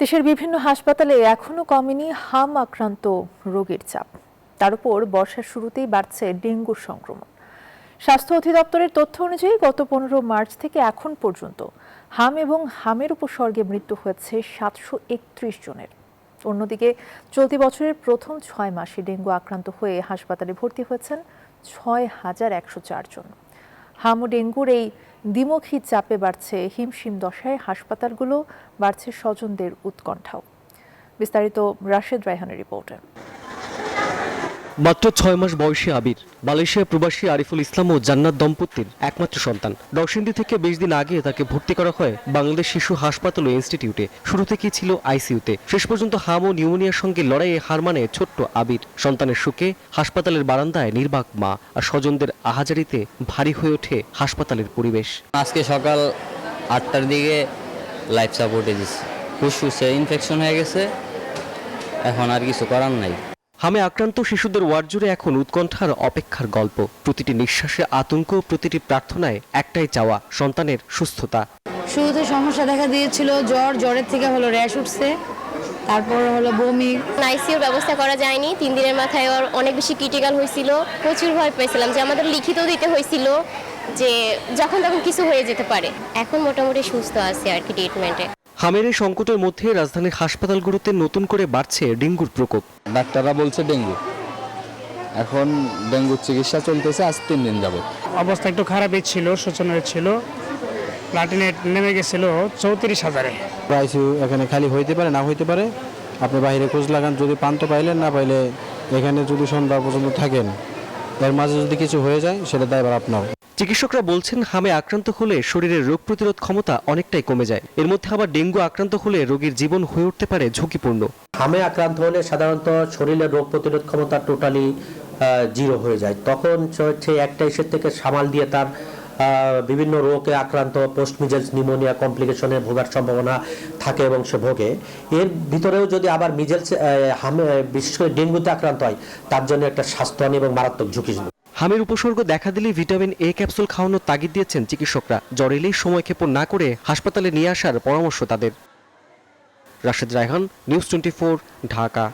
দেশের বিভিন্ন হাসপাতালে এখনো কমেনি হাম আক্রান্ত রোগীর চাপ। তার উপর বর্ষার শুরুতেই বাড়ছে ডেঙ্গুর সংক্রমণ। স্বাস্থ্য অধিদপ্তরের তথ্য অনুযায়ী গত 15 মার্চ থেকে এখন পর্যন্ত হাম এবং হামের উপসর্গে মৃত্যু হয়েছে 731 জনের। অন্যদিকে চলতি বছরের প্রথম 6 মাসে ডেঙ্গু আক্রান্ত হয়ে হাসপাতালে ভর্তি হয়েছেন 6104 জন। হাম ও ডেঙ্গুর এই দ্বিমুখী চাপে বাড়ছে হিমশিম দশায় হাসপাতালগুলো, বাড়ছে স্বজনদের উৎকণ্ঠাও। বিস্তারিত রাশেদ রায়হানের রিপোর্টে। মাত্র 6 মাস বয়সী আবির মালয়েশিয়া প্রবাসী আরিফুল ইসলাম ও জান্নাত দম্পতির একমাত্র সন্তান। নরসিংদী থেকে 20 দিন আগে তাকে ভর্তি করা হয় বাংলাদেশ শিশু হাসপাতাল ও ইনস্টিটিউটে। শুরু থেকেই ছিল আইসিইউতে। শেষ পর্যন্ত হাম ও নিউমোনিয়ার সঙ্গে লড়াইয়ে হার মানে ছোট্ট আবির। সন্তানের সুখে হাসপাতালের বারান্দায় নির্বাক মা, আর স্বজনদের আহাজারিতে ভারী হয়ে ওঠে হাসপাতালের পরিবেশ। আজকে সকাল 8টার দিকে লাইফ সাপোর্টে দিচ্ছি। ফুসফুসে ইনফেকশন হয়ে গেছে, এখন আর কিছু করার নাই। হামে আক্রান্ত শিশুদের ওয়ার্ড জুড়ে এখন উৎকণ্ঠার অপেক্ষার গল্প। প্রতিটি নিঃশ্বাসে আতঙ্ক, প্রতিটি প্রার্থনায় একটাই চাওয়া, সন্তানের সুস্থতা। শুরুতে সমস্যা দেখা দিয়েছিল, জ্বরের থেকে হলো র্যাশ উঠছে, তারপর হলো বমি। আইসিইউর ব্যবস্থা করা যায়নি। 3 দিনের মাথায় ওর অনেক বেশি ক্রিটিক্যাল হয়েছিল। প্রচুর ভয় পেয়েছিলাম যে আমাদের লিখিত দিতে হয়েছিল যে যখন তখন কিছু হয়ে যেতে পারে। এখন মোটামুটি সুস্থ আছে আর কি ট্রিটমেন্টে। হামের এই সংকটের মধ্যে রাজধানীর হাসপাতালগুলোতে নতুন করে বাড়ছে ডেঙ্গুর প্রকোপ। ডাক্তাররা বলছে ডেঙ্গু, এখন ডেঙ্গুর চিকিৎসা চলতেছে আজ 3 দিন যাবত। অবস্থা একটু খারাপই ছিল, শোচনীয় ছিল। প্লাটিনেট নেমে গেছিল 34,000-এ। আইসিইউ এখানে খালি হইতে পারে, না হইতে পারে। আপনি বাইরে খোঁজ লাগান, যদি পান তো পাইলেন, না পাইলে এখানে যদি সন্ধ্যা পর্যন্ত থাকেন, এর মাঝে যদি কিছু হয়ে যায় সেটা দায়ভার আপনার। চিকিৎসকরা বলছেন হামে আক্রান্ত হলে শরীরের রোগ প্রতিরোধ ক্ষমতা অনেকটাই কমে যায়। এর মধ্যে আবার ডেঙ্গু আক্রান্ত হলে রোগীর জীবন হয়ে উঠতে পারে ঝুঁকিপূর্ণ। হামে আক্রান্ত হলে সাধারণত শরীরের রোগ প্রতিরোধ ক্ষমতা টোটালি জিরো হয়ে যায়। তখন হচ্ছে একটা ইস্যুর থেকে সামাল দিয়ে তার বিভিন্ন রোগে আক্রান্ত পোস্ট মিজেলস নিউমোনিয়া কমপ্লিকেশনে ভোগার সম্ভাবনা থাকে এবং সে ভোগে। এর ভিতরেও যদি আবার মিজেলস হামে বিশেষ করে ডেঙ্গুতে আক্রান্ত হয়, তার জন্য একটা স্বাস্থ্যহানি এবং মারাত্মক ঝুঁকি। হামের উপসর্গ দেখা দিলে ভিটামিন এ ক্যাপসুল খাওয়ানোর তাগিদ দিয়েছেন চিকিৎসকরা। জ্বর এলেই সময় ক্ষেপণ না করে হাসপাতালে নিয়ে আসার পরামর্শ তাদের। রাশেদ রায়হান, নিউজ 24, ঢাকা।